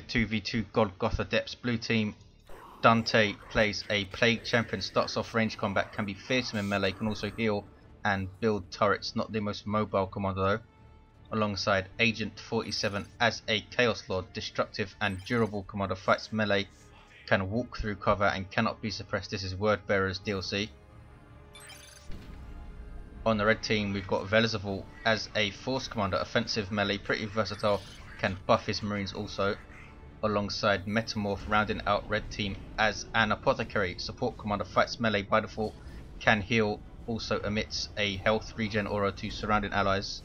2v2 Golgotha Depths. Blue team, Dante plays a Plague Champion, starts off range combat, can be fearsome in melee, can also heal and build turrets. Not the most mobile commander though. Alongside Agent 47 as a Chaos Lord, destructive and durable commander, fights melee, can walk through cover and cannot be suppressed. This is Wordbearer's DLC. On the red team we've got Velzavul as a Force Commander, offensive melee, pretty versatile, can buff his marines also. Alongside MetaM0rf rounding out red team as an Apothecary, support commander, fights melee by default, can heal, also emits a health regen aura to surrounding allies.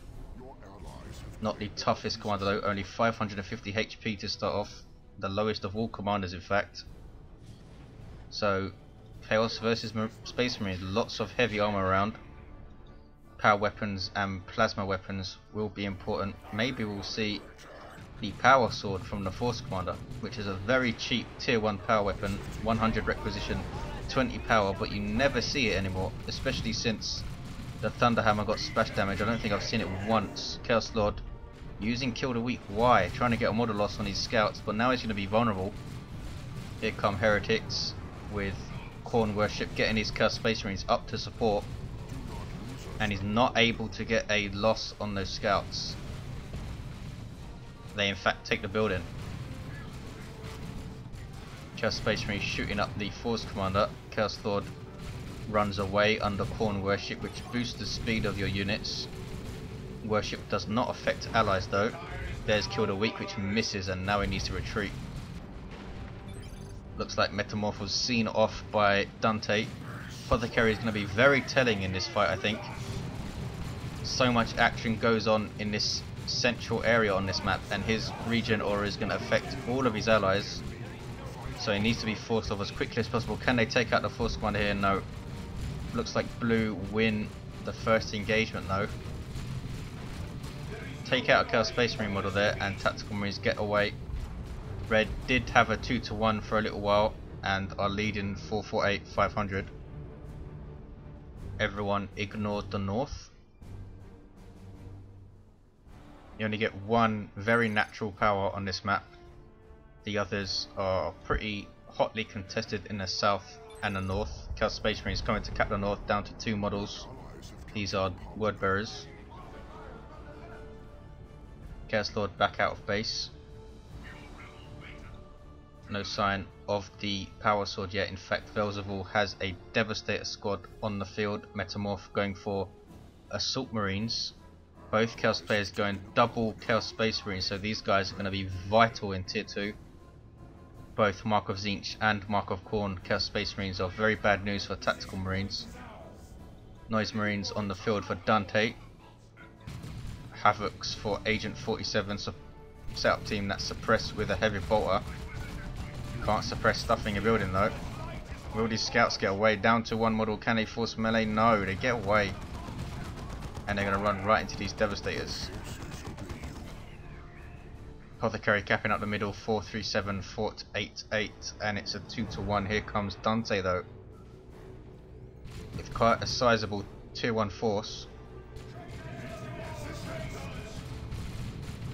Not the toughest commander though, only 550 HP to start off, the lowest of all commanders in fact. So Chaos versus Space Marines, lots of heavy armor around. Power weapons and plasma weapons will be important. Maybe we'll see the power sword from the Force Commander, which is a very cheap tier 1 power weapon, 100 requisition, 20 power, but you never see it anymore, especially since the Thunder Hammer got splash damage. I don't think I've seen it once. Chaos Lord using Kill the Weak, why? Trying to get a model loss on his scouts, but now he's going to be vulnerable. Here come Heretics with Khorne Worship, getting his Chaos Space Marines up to support, and he's not able to get a loss on those scouts. They in fact take the building. Chaos Space Marine shooting up the Force Commander. Chaos Lord runs away under Khorne Worship, which boosts the speed of your units. Worship does not affect allies though. There's Kill the Weak, which misses, and now he needs to retreat. Looks like MetaM0rf was seen off by Dante. Apothecary is going to be very telling in this fight, I think. So much action goes on in this central area on this map, and his regen aura is going to affect all of his allies. So he needs to be forced off as quickly as possible. Can they take out the Force Commander here? No. Looks like blue win the first engagement though. Take out a Chaos Space Marine model there, and Tactical Marines get away. Red did have a 2-to-1 for a little while and are leading 448-500. Everyone ignored the north. You only get one very natural power on this map. The others are pretty hotly contested in the south and the north. Chaos Space Marines coming to cap the north, down to 2 models. These are Wordbearers. Chaos Lord back out of base. No sign of the power sword yet. In fact, Velzavul has a Devastator squad on the field. MetaM0rf going for Assault Marines. Both Chaos players going double Chaos Space Marines, so these guys are going to be vital in tier 2. Both Mark of Tzeentch and Mark of Khorne Chaos Space Marines are very bad news for Tactical Marines. Noise Marines on the field for Dante. Havocs for Agent 47, so setup team that's suppressed with a heavy bolter. Can't suppress stuffing a building though. Will these scouts get away? Down to 1 model. Can they force melee? No, they get away. And they're going to run right into these Devastators. Apothecary capping up the middle, 437, Fort 88, and it's a 2-to-1. Here comes Dante though, with quite a sizable tier 1 force.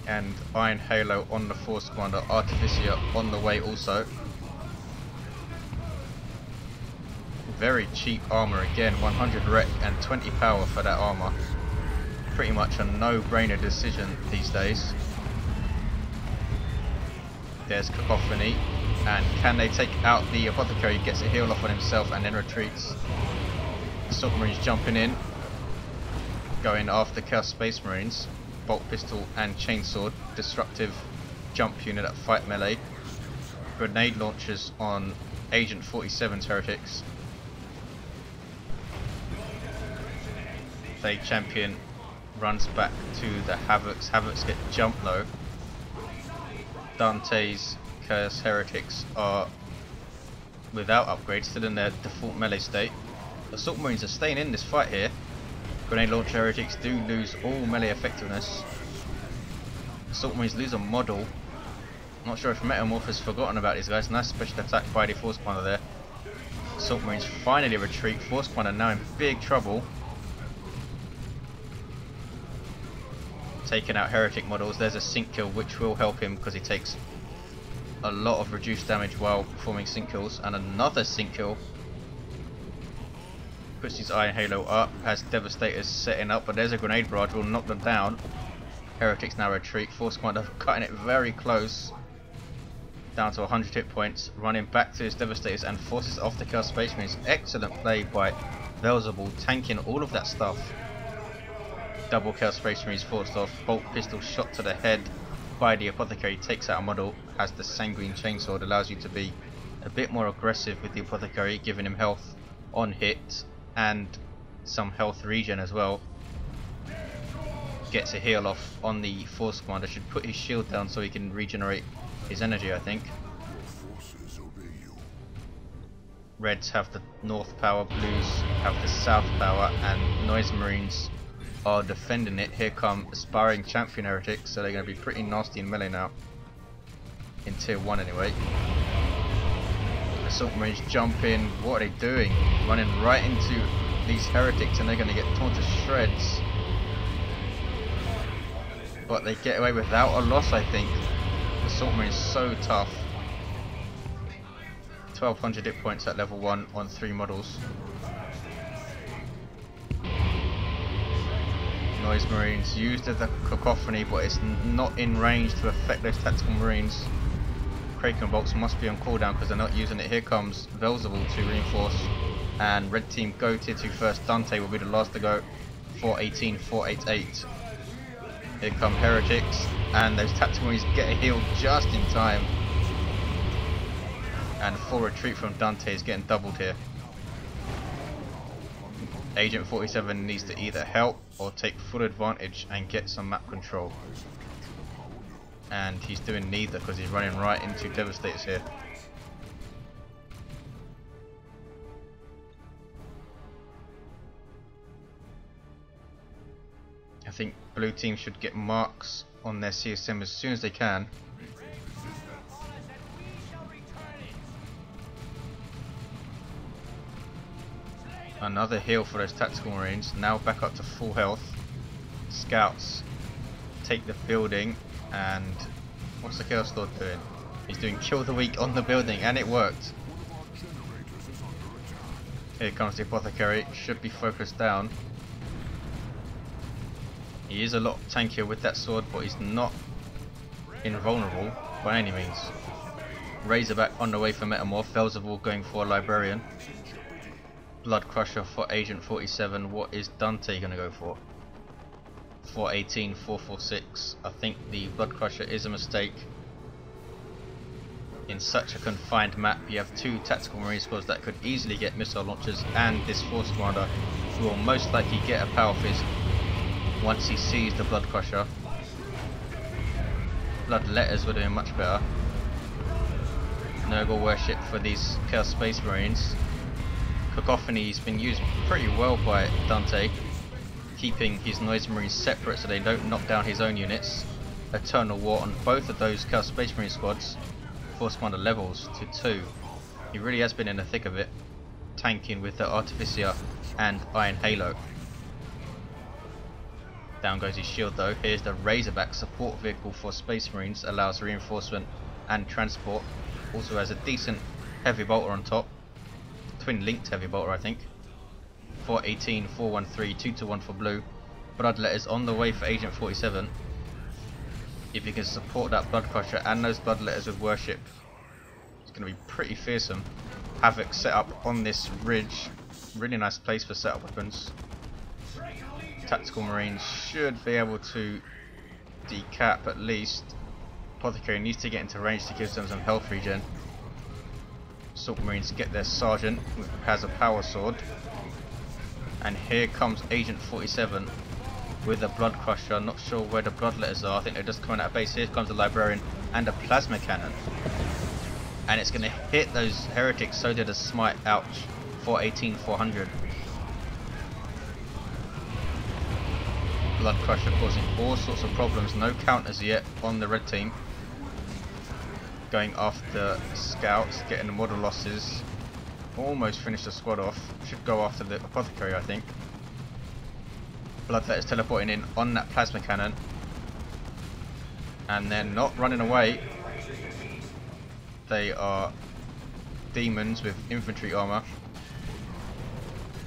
And Iron Halo on the Force Commander, Artificer on the way also. Very cheap armor again, 100 rec and 20 power for that armor. Pretty much a no-brainer decision these days. There's Cacophony, and can they take out the Apothecary? Gets a heal off on himself and then retreats. Assault Marines jumping in, going after Chaos Space Marines. Bolt Pistol and Chainsword, destructive jump unit that fight melee. Grenade launchers on Agent 47's Heretics. Plague Champion runs back to the Havocs. Havocs get jumped though. Dante's Chaos Heretics are without upgrades, still in their default melee state. Assault Marines are staying in this fight here. Grenade Launcher Heretics do lose all melee effectiveness. Assault Marines lose a model. Not sure if MetaM0rf has forgotten about these guys. Nice special attack by the Force Commander there. Assault Marines finally retreat. Force Commander now in big trouble. Taking out Heretic models. There's a sync kill which will help him because he takes a lot of reduced damage while performing sync kills, and another sync kill. Puts his Iron Halo up, has Devastators setting up, but there's a grenade barrage, will knock them down. Heretics now retreat, Force Commander cutting it very close, down to 100 hit points, running back to his Devastators and forces off the Chaos Space Marines. Excellent play by Velzavul, tanking all of that stuff. Double Chaos Space Marines forced off, bolt pistol shot to the head by the Apothecary, takes out a model, has the Sanguine Chainsword, allows you to be a bit more aggressive with the Apothecary, giving him health on hit and some health regen as well. Gets a heal off on the Force Commander, should put his shield down so he can regenerate his energy, I think. Reds have the north power, blues have the south power, and Noise Marines are defending it. Here come Aspiring Champion Heretics, so they're going to be pretty nasty in melee now. In tier 1 anyway. Assault Marines jump in, what are they doing? Running right into these Heretics and they're going to get torn to shreds. But they get away without a loss, I think. Assault Marine is so tough. 1200 hit points at level 1 on 3 models. Noise Marines used as a cacophony, but it's not in range to affect those tactical marines. Kraken bolts must be on cooldown because they're not using it. Here comes Velzavul to reinforce, and red team go tier 2 first. Dante will be the last to go. 418, 488. Here come Heretics, and those tactical marines get a heal just in time. And full retreat from Dante is getting doubled here. Agent 47 needs to either help or take full advantage and get some map control. And he's doing neither because he's running right into Devastators here. I think blue team should get marks on their CSM as soon as they can. Another heal for those tactical marines, now back up to full health. Scouts take the building, and what's the Chaos Lord doing? He's doing kill the weak on the building, and it worked. Here comes the Apothecary, should be focused down. He is a lot tankier with that sword, but he's not invulnerable by any means. Razorback on the way for MetaM0rf, Velzavul going for a Librarian. Blood Crusher for Agent 47, what is Dante going to go for? 418, 446, I think the Blood Crusher is a mistake. In such a confined map, you have 2 tactical marine squads that could easily get missile launchers, and this Force Commander will most likely get a Power Fist once he sees the Blood Crusher. Blood Letters were doing much better. Nurgle Worship for these Chaos Space Marines. Cacophony's been used pretty well by Dante, keeping his Noise Marines separate so they don't knock down his own units. Eternal War on both of those Chaos Space Marine squads. Force Commander levels to 2. He really has been in the thick of it, tanking with the Artificer and Iron Halo. Down goes his shield though. Here's the Razorback support vehicle for Space Marines, allows reinforcement and transport. Also has a decent heavy bolter on top. Twin linked heavy bolter, I think. 418, 413, 2-1 for blue. Bloodletters on the way for Agent 47. If you can support that Blood Crusher and those Bloodletters with Worship, it's going to be pretty fearsome. Havoc set up on this ridge. Really nice place for setup weapons. Tactical Marines should be able to decap at least. Apothecary needs to get into range to give them some health regen. Assault Marines get their Sergeant, who has a Power Sword. And here comes Agent 47 with a Blood Crusher. Not sure where the Bloodletters are. I think they're just coming out of base. Here comes the Librarian and a Plasma Cannon. And it's going to hit those Heretics. So did a Smite. Ouch. 418, 400. Blood Crusher causing all sorts of problems. No counters yet on the red team. Going after Scouts, getting the model losses. Almost finished the squad off. Should go after the Apothecary, I think. Bloodletter's teleporting in on that Plasma Cannon. And they're not running away. They are demons with infantry armor.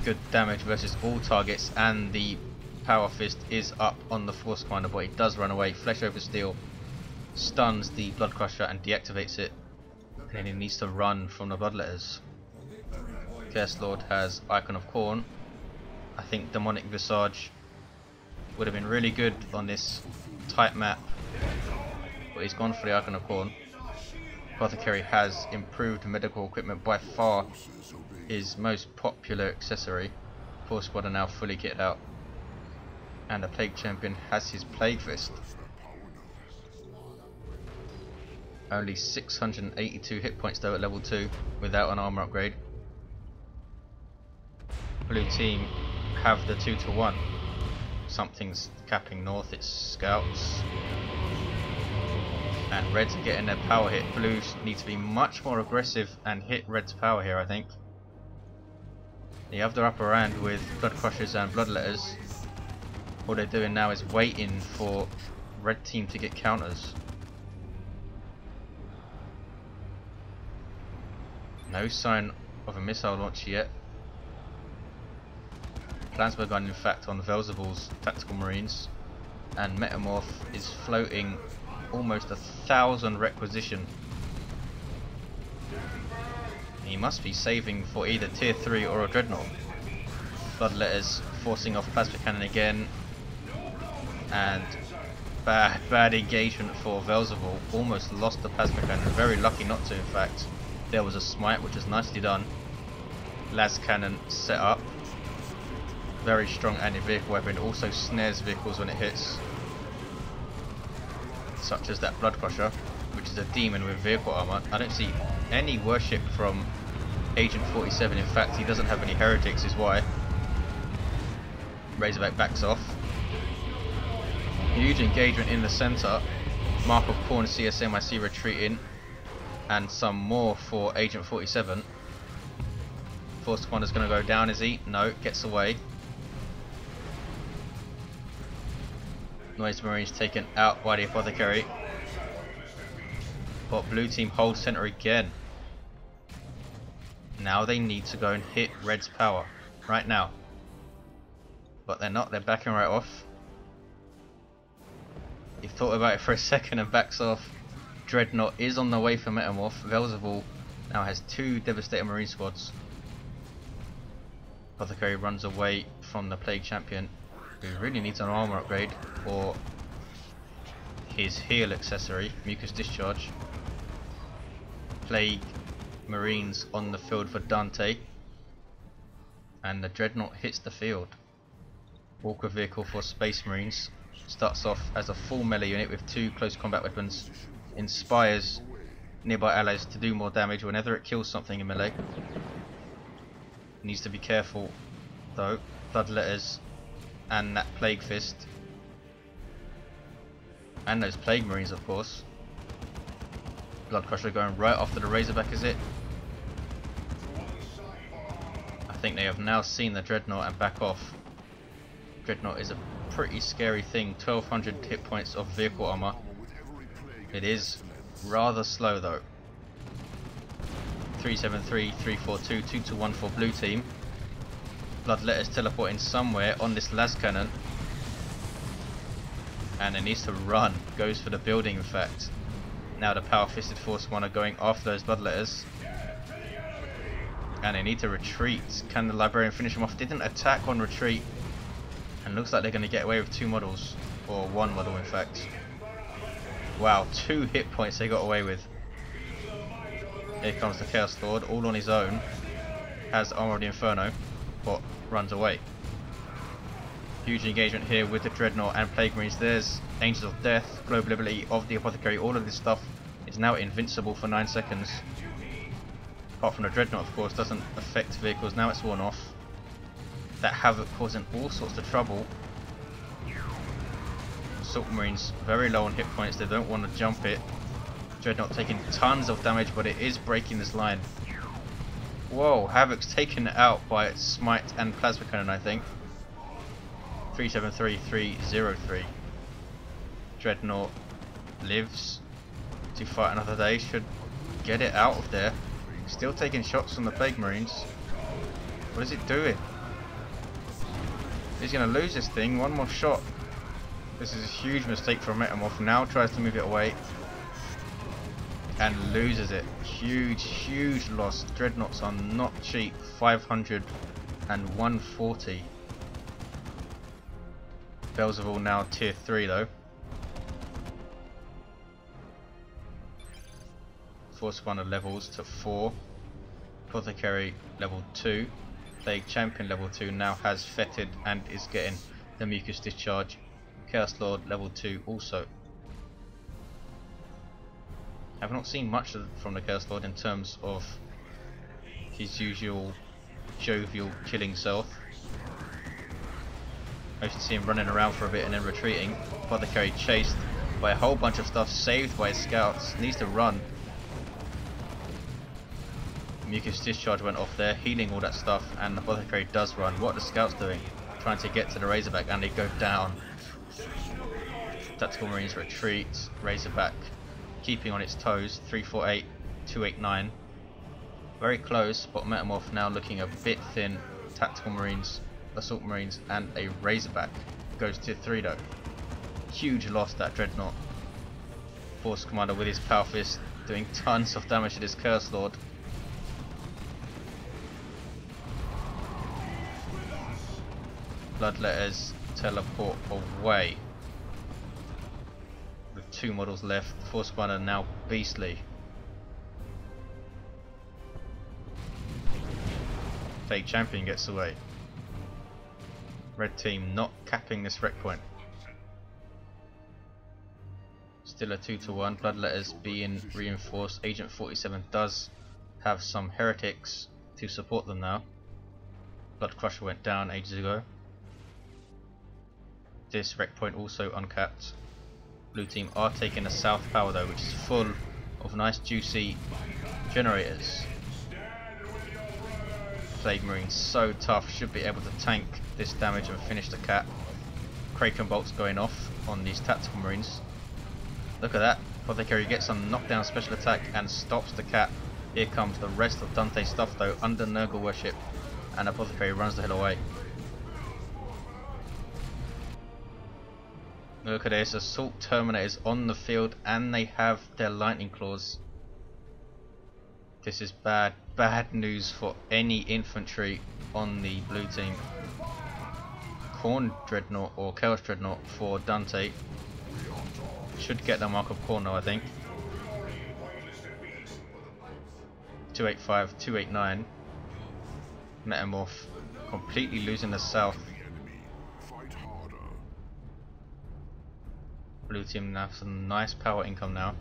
Good damage versus all targets, and the power fist is up on the Force Commander, but he does run away. Flesh over steel stuns the Blood Crusher and deactivates it, and then he needs to run from the Bloodletters. Chaos Lord has Icon of Khorne. I think Demonic Visage would have been really good on this tight map, but he's gone for the Icon of Khorne. Apothecary has improved medical equipment, by far his most popular accessory. Force Squad are now fully kitted out, and the Plague Champion has his Plague Fist. Only 682 hit points though at level 2 without an armor upgrade. Blue team have the 2-to-1. Something's capping north, it's scouts. And Reds are getting their power hit. Blues need to be much more aggressive and hit Red's power here, I think. They have their upper hand with Blood Crushers and Bloodletters. All they're doing now is waiting for Red team to get counters. No sign of a missile launch yet. Plans were begun in fact on Velzavul's Tactical Marines, and MetaM0rf is floating almost 1,000 requisition. He must be saving for either tier 3 or a Dreadnought. Bloodletters forcing off Plasma Cannon again, and bad engagement for Velzavul. Almost lost the Plasma Cannon, very lucky not to in fact. There was a smite which was nicely done. Las Cannon set up. Very strong anti-vehicle weapon, also snares vehicles when it hits. Such as that Blood Crusher, which is a demon with vehicle armor. I don't see any worship from Agent 47, in fact he doesn't have any heretics is why. Razorback backs off. Huge engagement in the centre. Mark of Khorne CSM I see retreating, and some more for Agent 47. Force Commander's going to go down, is he? No, gets away. Noise Marines taken out by the Apothecary. But blue team holds center again. Now they need to go and hit Red's power right now. But they're not, they're backing right off. He thought about it for a second and backs off. Dreadnought is on the way for MetaM0rf. Velzavul now has 2 devastating Marine squads. Apothecary runs away from the Plague Champion, who really needs an armor upgrade or his heal accessory, Mucus Discharge. Plague Marines on the field for Dante, and the Dreadnought hits the field. Walker vehicle for Space Marines starts off as a full melee unit with 2 close combat weapons. Inspires nearby allies to do more damage whenever it kills something in melee. Needs to be careful though. Bloodletters and that Plague Fist, and those Plague Marines of course. Blood Crusher going right after the Razorback, is it? I think they have now seen the Dreadnought and back off. Dreadnought is a pretty scary thing. 1200 hit points of vehicle armor. It is rather slow though. 373, 342, 2-to-1 for blue team. Bloodletters teleporting somewhere on this las cannon, and it needs to run. Goes for the building in fact. Now the power fisted Force One are going after those Bloodletters, and they need to retreat. Can the Librarian finish them off? Didn't attack on retreat, and looks like they're going to get away with 2 models, or 1 model in fact. Wow, 2 hit points they got away with. Here comes the Chaos Lord, all on his own. Has Armor of the Inferno, but runs away. Huge engagement here with the Dreadnought and Plague Marines. There's Angels of Death, Global Ability of the Apothecary. All of this stuff is now invincible for 9 seconds. Apart from the Dreadnought, of course, doesn't affect vehicles. Now it's worn off. That Havoc causing all sorts of trouble. Assault Marines very low on hit points. They don't want to jump it. Dreadnought taking tons of damage, but it is breaking this line. Whoa, Havoc's taken out by its Smite and Plasma Cannon, I think. 373, 303. Dreadnought lives to fight another day. Should get it out of there. Still taking shots from the Plague Marines. What is it doing? He's going to lose this thing. One more shot. This is a huge mistake from MetaM0rf. Now tries to move it away. And loses it. Huge loss. Dreadnoughts are not cheap. 500 and 140. Velzavul now tier 3 though. Force Commander levels to 4. Apothecary level 2. Plague Champion level 2 now has fetid and is getting the Mucus Discharge. Chaos Lord level 2 also. I've not seen much from the Chaos Lord in terms of his usual jovial killing self. I used to see him running around for a bit and then retreating. Apothecary chased by a whole bunch of stuff, saved by his scouts, needs to run. Mucus Discharge went off there, healing all that stuff, and Apothecary does run. What are the scouts doing? Trying to get to the Razorback, and they go down. Tactical Marines retreat, Razorback keeping on its toes, 348, 289. Very close, but MetaM0rf now looking a bit thin. Tactical Marines, Assault Marines, and a Razorback. Goes to 3 though. Huge loss, that Dreadnought. Force Commander with his Power Fist doing tons of damage to this Chaos Lord. Bloodletters teleport away. With 2 models left, Force Commander now beastly. Plague Champion gets away. Red team not capping this wreck point. Still a 2-1. Bloodletters being reinforced. Agent 47 does have some heretics to support them now. Blood Crusher went down ages ago. This wreck point also uncapped. Blue team are taking a south power though, which is full of nice juicy generators. Plague Marines so tough, should be able to tank this damage and finish the cap. Kraken bolts going off on these tactical Marines. Look at that. Apothecary gets some knockdown special attack and stops the cap. Here comes the rest of Dante's stuff though, under Nurgle worship, and Apothecary runs the hell away. Look at this, Assault Terminators on the field, and they have their Lightning Claws. This is bad news for any infantry on the blue team. Khorne Dreadnought or Chaos Dreadnought for Dante. Should get the Mark of Khorne though, I think. 285, 289. MetaM0rf completely losing the south. Blue team have some nice power income now.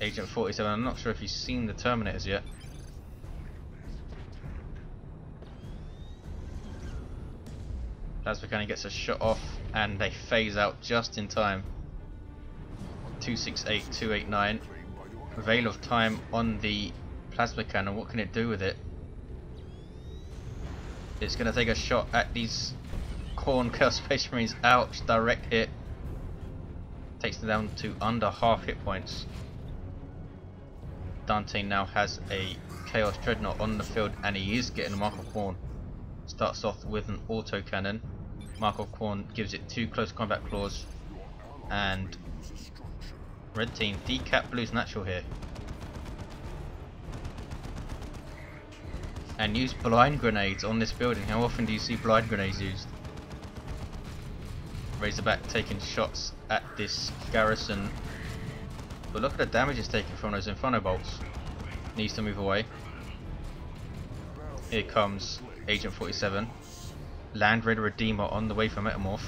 Agent 47, I'm not sure if you've seen the Terminators yet. Plasma Cannon gets a shot off and they phase out just in time. 268, 289. Veil of Time on the Plasma Cannon, what can it do with it? It's going to take a shot at these Khorne Chaos Space Marines. Ouch, direct hit. Takes them down to under half hit points. Dante now has a Chaos Dreadnought on the field and he is getting a Mark of Khorne. Starts off with an auto cannon. Mark of Khorne gives it 2 close combat claws, and red team decap blue's natural here. And use blind grenades on this building. How often do you see blind grenades used? Razorback taking shots at this garrison. But look at the damage it's taking from those Inferno bolts. Needs to move away. Here comes Agent 47. Land Raider Redeemer on the way for MetaM0rf.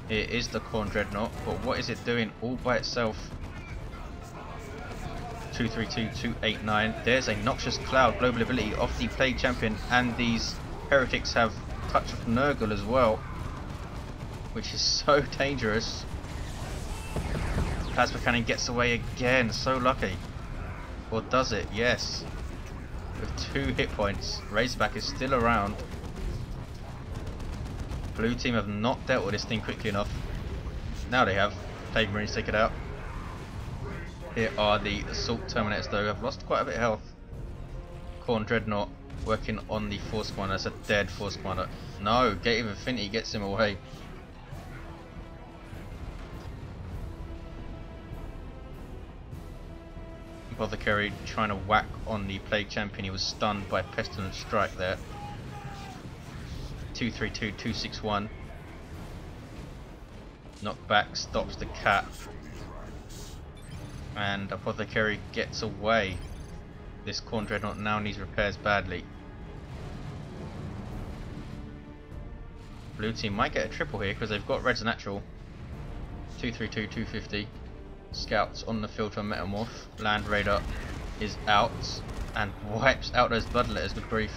It is the Khorne Dreadnought, but what is it doing all by itself? 232, 289. There's a Noxious Cloud global ability of the Plague Champion, and these heretics have touch of Nurgle as well, which is so dangerous. Plasma Cannon gets away again, so lucky. Or does it? Yes. With 2 hit points. Razorback is still around. Blue team have not dealt with this thing quickly enough. Now they have. Plague Marines take it out. Here are the Assault Terminators though. I've lost quite a bit of health. Khorne Dreadnought working on the Force Commander. That's a dead Force Commander. No, Gate of Infinity gets him away. Apothecary trying to whack on the Plague Champion. He was stunned by Pestilent Strike there. 232, 261. Knockback stops the cap. And Apothecary gets away. This Khorne Dreadnought now needs repairs badly. Blue team might get a triple here because they've got Red's natural. 232, 250. Scouts on the field for MetaM0rf. Land Raider is out and wipes out those Bloodletters. Good grief.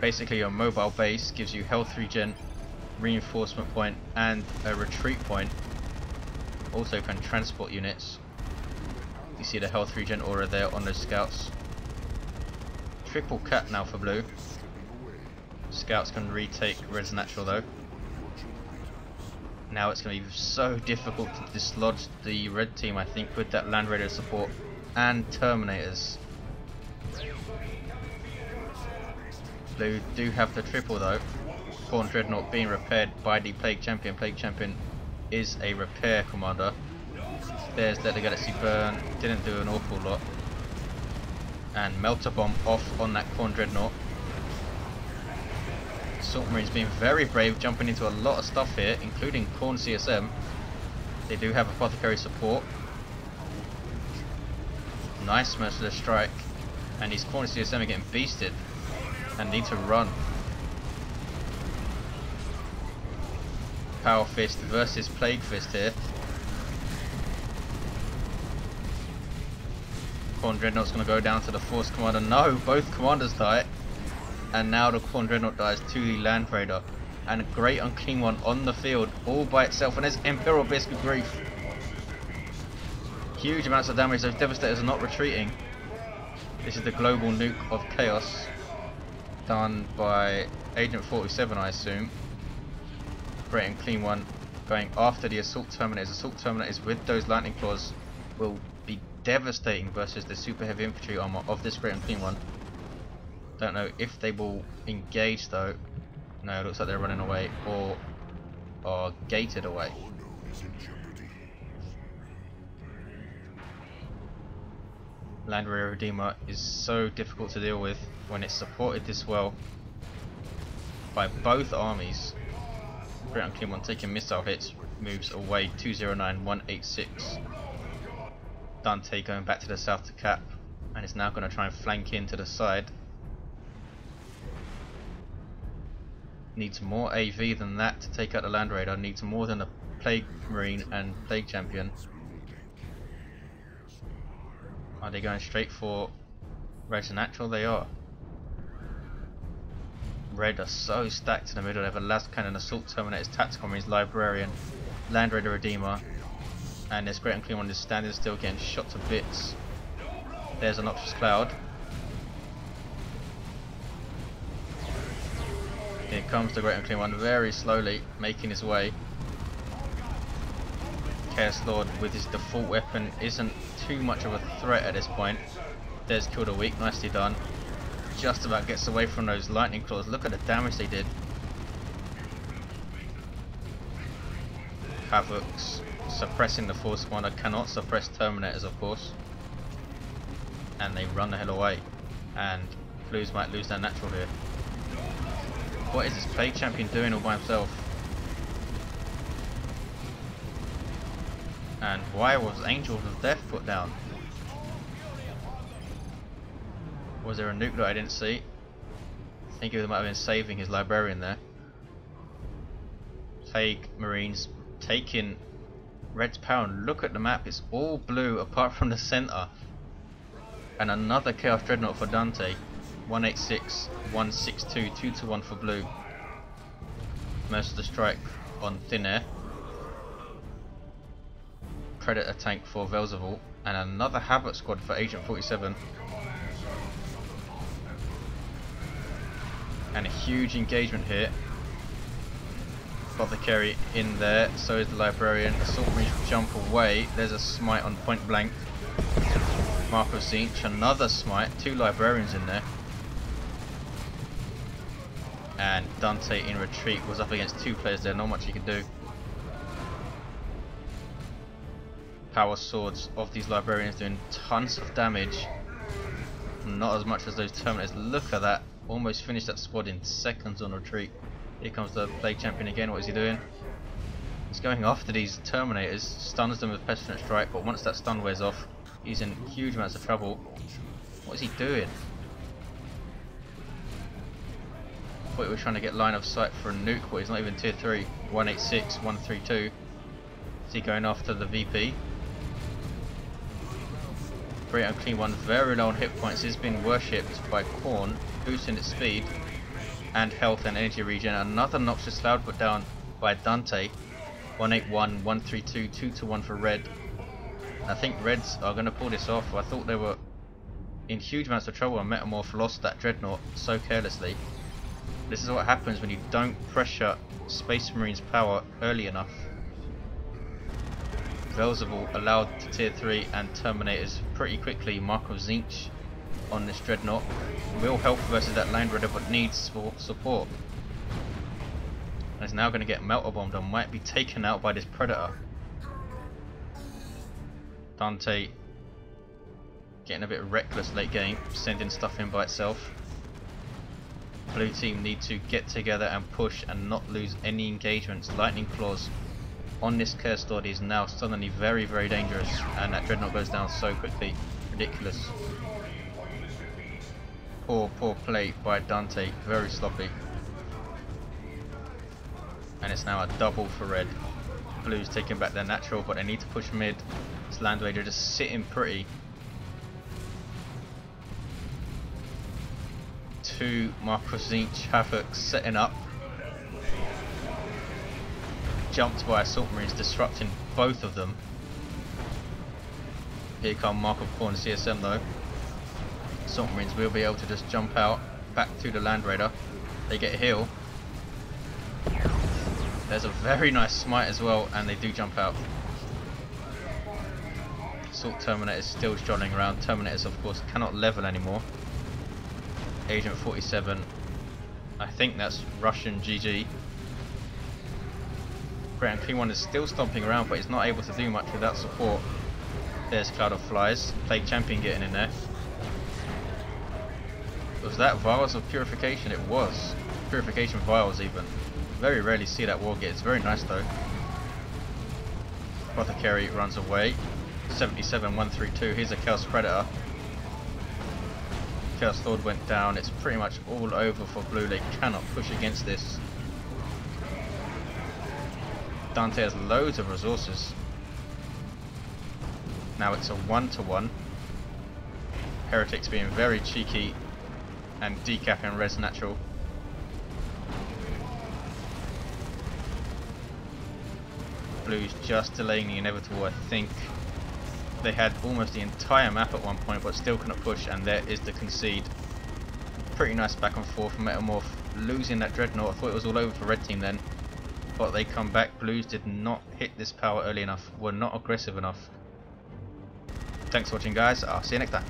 Basically your mobile base gives you health regen, reinforcement point and a retreat point. Also can transport units. You see the health regen aura there on those scouts. Triple cap now for blue. Scouts can retake Red's natural though. Now it's going to be so difficult to dislodge the red team, I think, with that Land Raider support and Terminators. Blue do have the triple though. Khorne Dreadnought being repaired by the Plague Champion. Plague Champion is a repair commander. There's Let the Galaxy Burn, didn't do an awful lot. And Melter Bomb off on that Khorne Dreadnought. Assault Marines being very brave, jumping into a lot of stuff here, including Khorne CSM. They do have Apothecary support. Nice Merciless Strike. And these Khorne CSM are getting beasted and need to run. Power Fist versus Plague Fist here. Khorne Dreadnought's going to go down to the Force Commander. No, both commanders die. And now the Khorne Dreadnought dies to the Land Raider. And a great unclean one on the field all by itself. And there's Imperial Abyss. Good grief. Huge amounts of damage. Those Devastators are not retreating. This is the global nuke of chaos. Done by Agent 47, I assume. Great and clean one going after the Assault Terminators. Assault Terminators with those Lightning Claws will be devastating versus the super heavy infantry armor of this great and clean one. Don't know if they will engage though. No, it looks like they're running away or are gated away. Land Raider Redeemer is so difficult to deal with when it's supported this well by both armies. Great and clean one taking missile hits, moves away 209, 186. Dante going back to the south to cap and is now going to try and flank in to the side. Needs more AV than that to take out the Land Raider, needs more than a Plague Marine and Plague Champion. Are they going straight for Red's natural? They are. Red are so stacked in the middle. They have a Las Cannon, Assault Terminators, Tactical Marines, Librarian, Land Raider Redeemer, and this great and clean one is standing still getting shot to bits. There's a Noxious Cloud. Here comes the great and clean one very slowly making his way. Chaos Lord with his default weapon isn't too much of a threat at this point. There's Kill the Weak, nicely done. Just about gets away from those Lightning Claws. Look at the damage they did. Havocs suppressing the Force Commander, cannot suppress Terminators of course. And they run the hell away. And Blues might lose their natural here. What is this Plague Champion doing all by himself? And why was Angels of Death put down? Was there a nuke that I didn't see? I think he might have been saving his Librarian there. Plague Marines taking Red's power, and look at the map, it's all blue apart from the center. And another Chaos Dreadnought for Dante. 186, 162, 2 to 1 for blue. Merciless Strike on Thin Air. Predator tank for Velzavul. And another Havoc squad for Agent 47. And a huge engagement here. Apothecary in there, so is the Librarian. Assault Marines jump away. There's a smite on point blank. Mark of Zinch, another smite, 2 Librarians in there. And Dante in retreat was up against 2 players there, not much he could do. Power swords of these Librarians doing tons of damage. Not as much as those Terminators. Look at that. Almost finished that squad in seconds on retreat. Here comes the Plague Champion again. What is he doing? He's going after these Terminators. Stuns them with Pestilent Strike, but once that stun wears off, he's in huge amounts of trouble. What is he doing? I thought he was trying to get line of sight for a nuke, but he's not even tier 3. 186, 132. Is he going after the VP? Great Unclean One, very low on hit points, is being worshipped by Khorne, boosting its speed and health and energy regen. Another Noxious Cloud put down by Dante. 181, 132, 2 to 1 for red. I think Reds are going to pull this off. I thought they were in huge amounts of trouble and MetaM0rf lost that Dreadnought so carelessly. This is what happens when you don't pressure Space Marine's power early enough. Velzavul allowed to tier 3 and Terminators pretty quickly. Mark of Zinch on this Dreadnought will help versus that Land Raider, but needs support. And is now going to get melter bombed and might be taken out by this Predator. Dante getting a bit reckless late game, sending stuff in by itself. Blue team need to get together and push and not lose any engagements. Lightning Claws on this Cursed Lord is now suddenly very, very dangerous, and that Dreadnought goes down so quickly. Ridiculous. Poor play by Dante, very sloppy. And it's now a double for red. Blue's taking back their natural, but they need to push mid. This Land Raider just sitting pretty. 2 Mark of Zinch Havoc setting up. Jumped by Assault Marines, disrupting both of them. Here come Mark of Khorne CSM though. Assault Marines will be able to just jump out back to the Land Raider. They get a heal. There's a very nice smite as well, and they do jump out. Assault Terminator is still strolling around. Terminators of course cannot level anymore. Agent 47, I think that's Russian GG. Great Unclean One is still stomping around, but he's not able to do much without support. There's Cloud of Flies. Plague Champion getting in there. Was that Vials of Purification? It was. Purification Vials even. Very rarely see that war get. It's very nice though. Apothecary runs away. 77, 132. Here's a Chaos Predator. Chaos Lord went down. It's pretty much all over for blue. They cannot push against this. Dante has loads of resources. Now it's a 1-to-1. Heretics being very cheeky and decapping res natural. Blue's just delaying the inevitable. I think they had almost the entire map at one point, but still couldn't push, and there is the concede. Pretty nice back and forth. MetaM0rf losing that Dreadnought. I thought it was all over for red team then, but they come back. Blues did not hit this power early enough, were not aggressive enough. Thanks for watching guys, I'll see you next time.